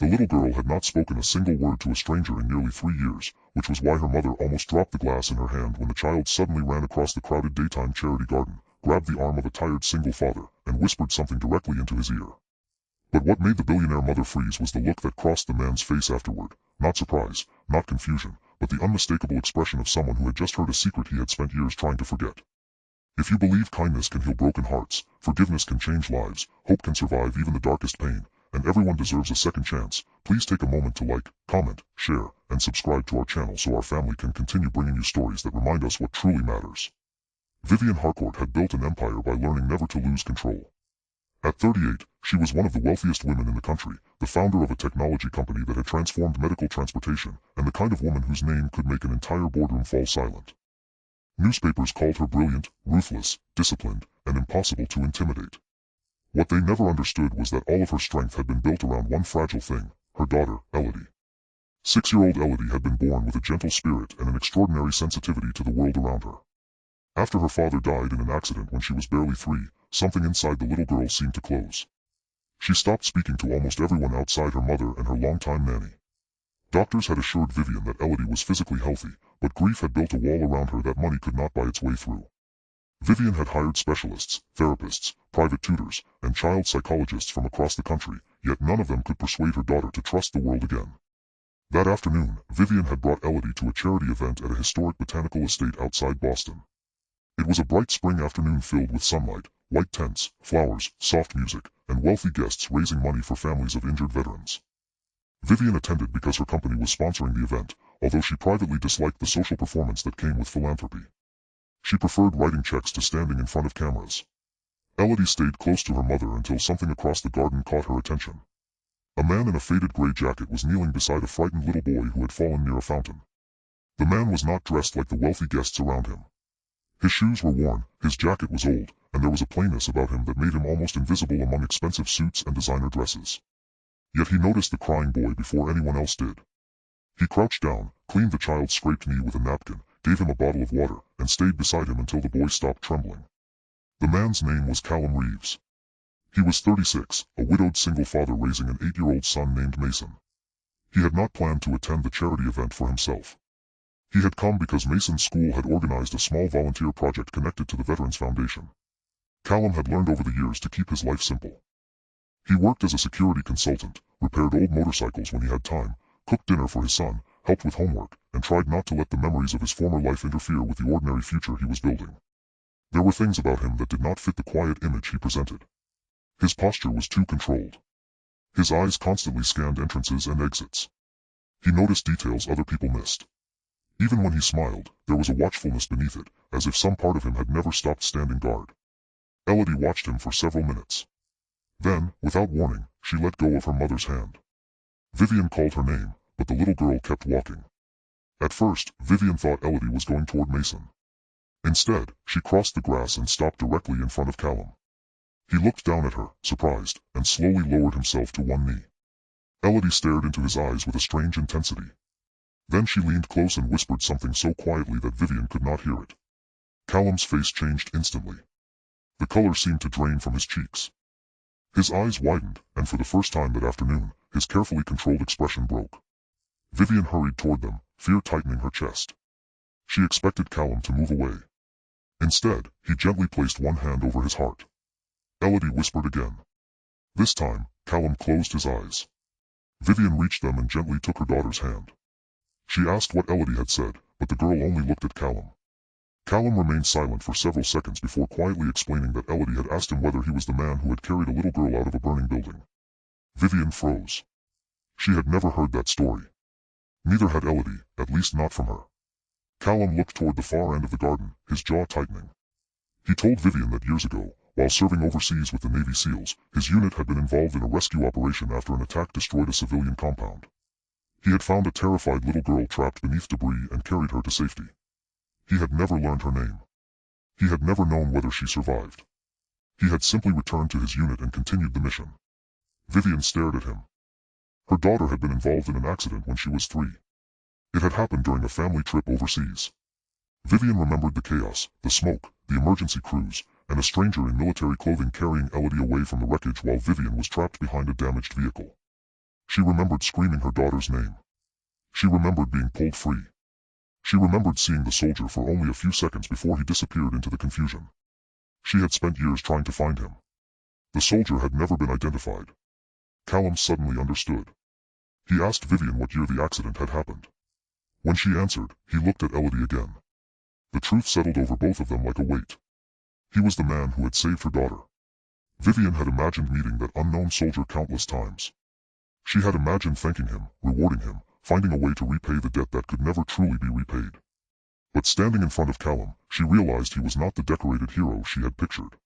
The little girl had not spoken a single word to a stranger in nearly 3 years, which was why her mother almost dropped the glass in her hand when the child suddenly ran across the crowded daytime charity garden, grabbed the arm of a tired single father, and whispered something directly into his ear. But what made the billionaire mother freeze was the look that crossed the man's face afterward. Not surprise, not confusion, but the unmistakable expression of someone who had just heard a secret he had spent years trying to forget. If you believe kindness can heal broken hearts, forgiveness can change lives, hope can survive even the darkest pain, and everyone deserves a second chance, please take a moment to like, comment, share, and subscribe to our channel so our family can continue bringing you stories that remind us what truly matters. Vivian Harcourt had built an empire by learning never to lose control. At 38, she was one of the wealthiest women in the country, the founder of a technology company that had transformed medical transportation, and the kind of woman whose name could make an entire boardroom fall silent. Newspapers called her brilliant, ruthless, disciplined, and impossible to intimidate. What they never understood was that all of her strength had been built around one fragile thing, her daughter, Elodie. 6-year-old Elodie had been born with a gentle spirit and an extraordinary sensitivity to the world around her. After her father died in an accident when she was barely 3, something inside the little girl seemed to close. She stopped speaking to almost everyone outside her mother and her longtime nanny. Doctors had assured Vivian that Elodie was physically healthy, but grief had built a wall around her that money could not buy its way through. Vivian had hired specialists, therapists, private tutors, and child psychologists from across the country, yet none of them could persuade her daughter to trust the world again. That afternoon, Vivian had brought Elodie to a charity event at a historic botanical estate outside Boston. It was a bright spring afternoon filled with sunlight, white tents, flowers, soft music, and wealthy guests raising money for families of injured veterans. Vivian attended because her company was sponsoring the event, although she privately disliked the social performance that came with philanthropy. She preferred writing checks to standing in front of cameras. Elodie stayed close to her mother until something across the garden caught her attention. A man in a faded gray jacket was kneeling beside a frightened little boy who had fallen near a fountain. The man was not dressed like the wealthy guests around him. His shoes were worn, his jacket was old, and there was a plainness about him that made him almost invisible among expensive suits and designer dresses. Yet he noticed the crying boy before anyone else did. He crouched down, cleaned the child's scraped knee with a napkin, gave him a bottle of water, and stayed beside him until the boy stopped trembling. The man's name was Callum Reeves. He was 36, a widowed single father raising an 8-year-old son named Mason. He had not planned to attend the charity event for himself. He had come because Mason's school had organized a small volunteer project connected to the Veterans Foundation. Callum had learned over the years to keep his life simple. He worked as a security consultant, repaired old motorcycles when he had time, cooked dinner for his son, helped with homework, and tried not to let the memories of his former life interfere with the ordinary future he was building. There were things about him that did not fit the quiet image he presented. His posture was too controlled. His eyes constantly scanned entrances and exits. He noticed details other people missed. Even when he smiled, there was a watchfulness beneath it, as if some part of him had never stopped standing guard. Elodie watched him for several minutes. Then, without warning, she let go of her mother's hand. Vivian called her name, but the little girl kept walking. At first, Vivian thought Elodie was going toward Mason. Instead, she crossed the grass and stopped directly in front of Callum. He looked down at her, surprised, and slowly lowered himself to one knee. Elodie stared into his eyes with a strange intensity. Then she leaned close and whispered something so quietly that Vivian could not hear it. Callum's face changed instantly. The color seemed to drain from his cheeks. His eyes widened, and for the first time that afternoon, his carefully controlled expression broke. Vivian hurried toward them, fear tightening her chest. She expected Callum to move away. Instead, he gently placed one hand over his heart. Elodie whispered again. This time, Callum closed his eyes. Vivian reached them and gently took her daughter's hand. She asked what Elodie had said, but the girl only looked at Callum. Callum remained silent for several seconds before quietly explaining that Elodie had asked him whether he was the man who had carried a little girl out of a burning building. Vivian froze. She had never heard that story. Neither had Elodie, at least not from her. Callum looked toward the far end of the garden, his jaw tightening. He told Vivian that years ago, while serving overseas with the Navy SEALs, his unit had been involved in a rescue operation after an attack destroyed a civilian compound. He had found a terrified little girl trapped beneath debris and carried her to safety. He had never learned her name. He had never known whether she survived. He had simply returned to his unit and continued the mission. Vivian stared at him. Her daughter had been involved in an accident when she was 3. It had happened during a family trip overseas. Vivian remembered the chaos, the smoke, the emergency crews, and a stranger in military clothing carrying Elodie away from the wreckage while Vivian was trapped behind a damaged vehicle. She remembered screaming her daughter's name. She remembered being pulled free. She remembered seeing the soldier for only a few seconds before he disappeared into the confusion. She had spent years trying to find him. The soldier had never been identified. Callum suddenly understood. He asked Vivian what year the accident had happened. When she answered, he looked at Elodie again. The truth settled over both of them like a weight. He was the man who had saved her daughter. Vivian had imagined meeting that unknown soldier countless times. She had imagined thanking him, rewarding him, finding a way to repay the debt that could never truly be repaid. But standing in front of Callum, she realized he was not the decorated hero she had pictured.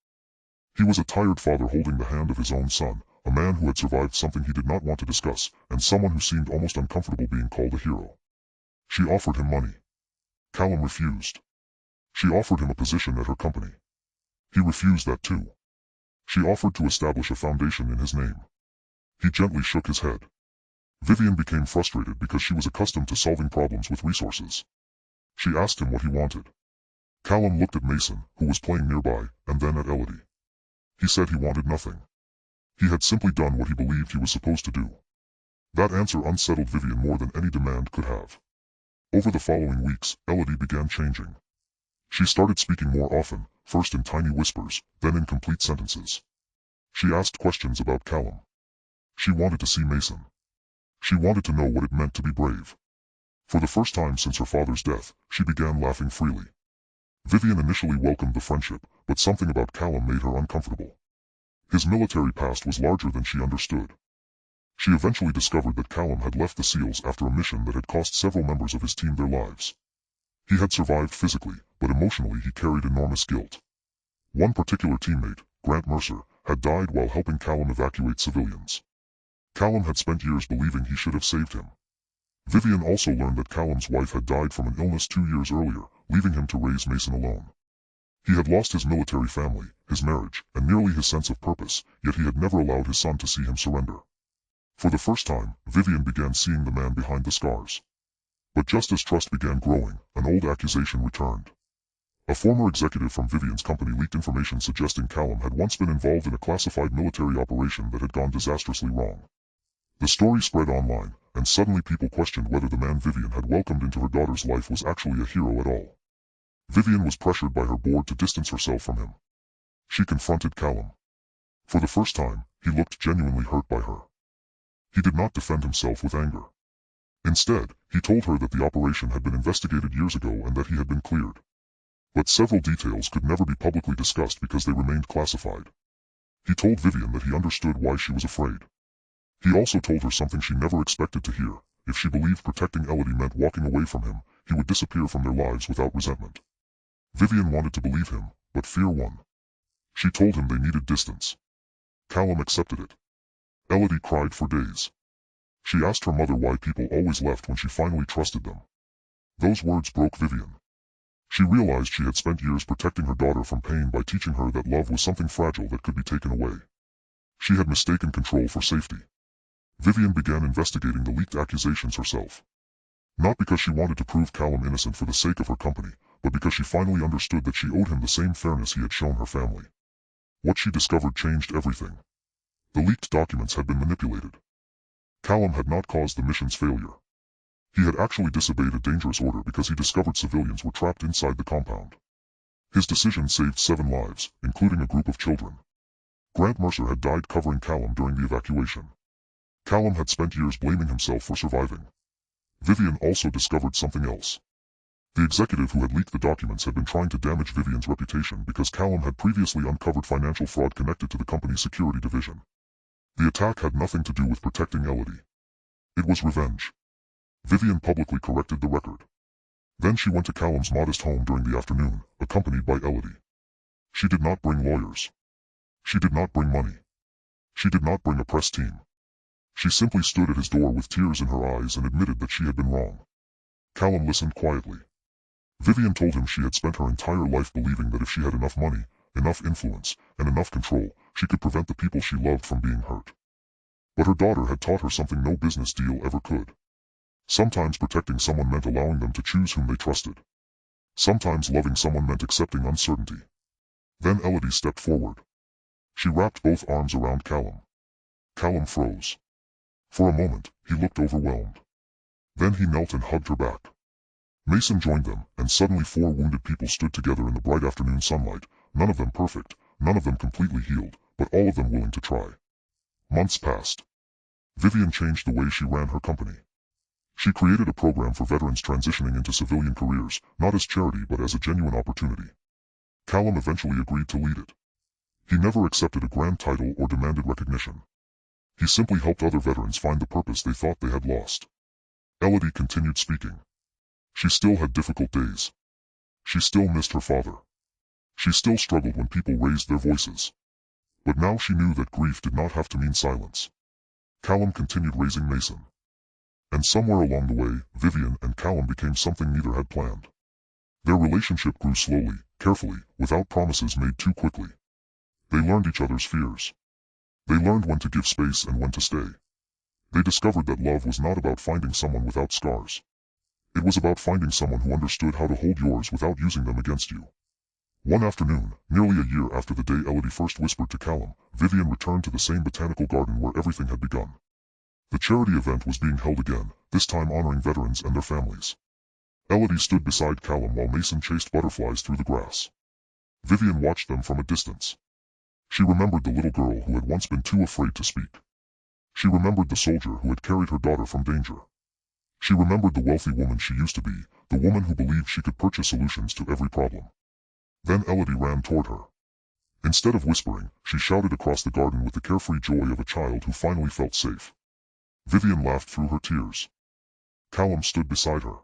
He was a tired father holding the hand of his own son, a man who had survived something he did not want to discuss, and someone who seemed almost uncomfortable being called a hero. She offered him money. Callum refused. She offered him a position at her company. He refused that too. She offered to establish a foundation in his name. He gently shook his head. Vivian became frustrated because she was accustomed to solving problems with resources. She asked him what he wanted. Callum looked at Mason, who was playing nearby, and then at Elodie. He said he wanted nothing. He had simply done what he believed he was supposed to do. That answer unsettled Vivian more than any demand could have. Over the following weeks, Elodie began changing. She started speaking more often, first in tiny whispers, then in complete sentences. She asked questions about Callum. She wanted to see Mason. She wanted to know what it meant to be brave. For the first time since her father's death, she began laughing freely. Vivian initially welcomed the friendship, but something about Callum made her uncomfortable. His military past was larger than she understood. She eventually discovered that Callum had left the SEALs after a mission that had cost several members of his team their lives. He had survived physically, but emotionally he carried enormous guilt. One particular teammate, Grant Mercer, had died while helping Callum evacuate civilians. Callum had spent years believing he should have saved him. Vivian also learned that Callum's wife had died from an illness 2 years earlier, leaving him to raise Mason alone. He had lost his military family, his marriage, and nearly his sense of purpose, yet he had never allowed his son to see him surrender. For the first time, Vivian began seeing the man behind the scars. But just as trust began growing, an old accusation returned. A former executive from Vivian's company leaked information suggesting Callum had once been involved in a classified military operation that had gone disastrously wrong. The story spread online, and suddenly people questioned whether the man Vivian had welcomed into her daughter's life was actually a hero at all. Vivian was pressured by her board to distance herself from him. She confronted Callum. For the first time, he looked genuinely hurt by her. He did not defend himself with anger. Instead, he told her that the operation had been investigated years ago and that he had been cleared. But several details could never be publicly discussed because they remained classified. He told Vivian that he understood why she was afraid. He also told her something she never expected to hear: if she believed protecting Elodie meant walking away from him, he would disappear from their lives without resentment. Vivian wanted to believe him, but fear won. She told him they needed distance. Callum accepted it. Elodie cried for days. She asked her mother why people always left when she finally trusted them. Those words broke Vivian. She realized she had spent years protecting her daughter from pain by teaching her that love was something fragile that could be taken away. She had mistaken control for safety. Vivian began investigating the leaked accusations herself. Not because she wanted to prove Callum innocent for the sake of her company, but because she finally understood that she owed him the same fairness he had shown her family. What she discovered changed everything. The leaked documents had been manipulated. Callum had not caused the mission's failure. He had actually disobeyed a dangerous order because he discovered civilians were trapped inside the compound. His decision saved 7 lives, including a group of children. Grant Mercer had died covering Callum during the evacuation. Callum had spent years blaming himself for surviving. Vivian also discovered something else. The executive who had leaked the documents had been trying to damage Vivian's reputation because Callum had previously uncovered financial fraud connected to the company's security division. The attack had nothing to do with protecting Elodie. It was revenge. Vivian publicly corrected the record. Then she went to Callum's modest home during the afternoon, accompanied by Elodie. She did not bring lawyers. She did not bring money. She did not bring a press team. She simply stood at his door with tears in her eyes and admitted that she had been wrong. Callum listened quietly. Vivian told him she had spent her entire life believing that if she had enough money, enough influence, and enough control, she could prevent the people she loved from being hurt. But her daughter had taught her something no business deal ever could. Sometimes protecting someone meant allowing them to choose whom they trusted. Sometimes loving someone meant accepting uncertainty. Then Elodie stepped forward. She wrapped both arms around Callum. Callum froze. For a moment, he looked overwhelmed. Then he knelt and hugged her back. Mason joined them, and suddenly 4 wounded people stood together in the bright afternoon sunlight, none of them perfect, none of them completely healed, but all of them willing to try. Months passed. Vivian changed the way she ran her company. She created a program for veterans transitioning into civilian careers, not as charity but as a genuine opportunity. Callum eventually agreed to lead it. He never accepted a grand title or demanded recognition. He simply helped other veterans find the purpose they thought they had lost. Elodie continued speaking. She still had difficult days. She still missed her father. She still struggled when people raised their voices. But now she knew that grief did not have to mean silence. Callum continued raising Mason. And somewhere along the way, Vivian and Callum became something neither had planned. Their relationship grew slowly, carefully, without promises made too quickly. They learned each other's fears. They learned when to give space and when to stay. They discovered that love was not about finding someone without scars. It was about finding someone who understood how to hold yours without using them against you. One afternoon, nearly a year after the day Elodie first whispered to Callum, Vivian returned to the same botanical garden where everything had begun. The charity event was being held again, this time honoring veterans and their families. Elodie stood beside Callum while Mason chased butterflies through the grass. Vivian watched them from a distance. She remembered the little girl who had once been too afraid to speak. She remembered the soldier who had carried her daughter from danger. She remembered the wealthy woman she used to be, the woman who believed she could purchase solutions to every problem. Then Elodie ran toward her. Instead of whispering, she shouted across the garden with the carefree joy of a child who finally felt safe. Vivian laughed through her tears. Callum stood beside her.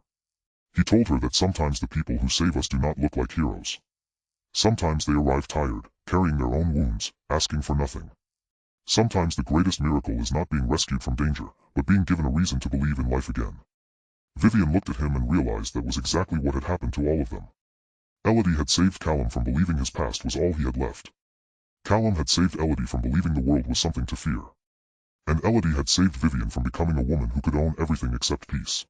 He told her that sometimes the people who save us do not look like heroes. Sometimes they arrive tired, carrying their own wounds, asking for nothing. Sometimes the greatest miracle is not being rescued from danger, but being given a reason to believe in life again. Vivian looked at him and realized that was exactly what had happened to all of them. Elodie had saved Callum from believing his past was all he had left. Callum had saved Elodie from believing the world was something to fear. And Elodie had saved Vivian from becoming a woman who could own everything except peace.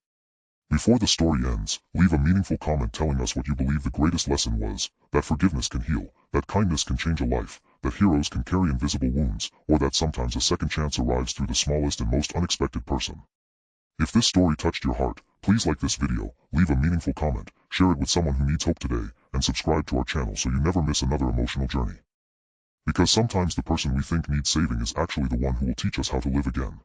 Before the story ends, leave a meaningful comment telling us what you believe the greatest lesson was, that forgiveness can heal, that kindness can change a life, that heroes can carry invisible wounds, or that sometimes a second chance arrives through the smallest and most unexpected person. If this story touched your heart, please like this video, leave a meaningful comment, share it with someone who needs hope today, and subscribe to our channel so you never miss another emotional journey. Because sometimes the person we think needs saving is actually the one who will teach us how to live again.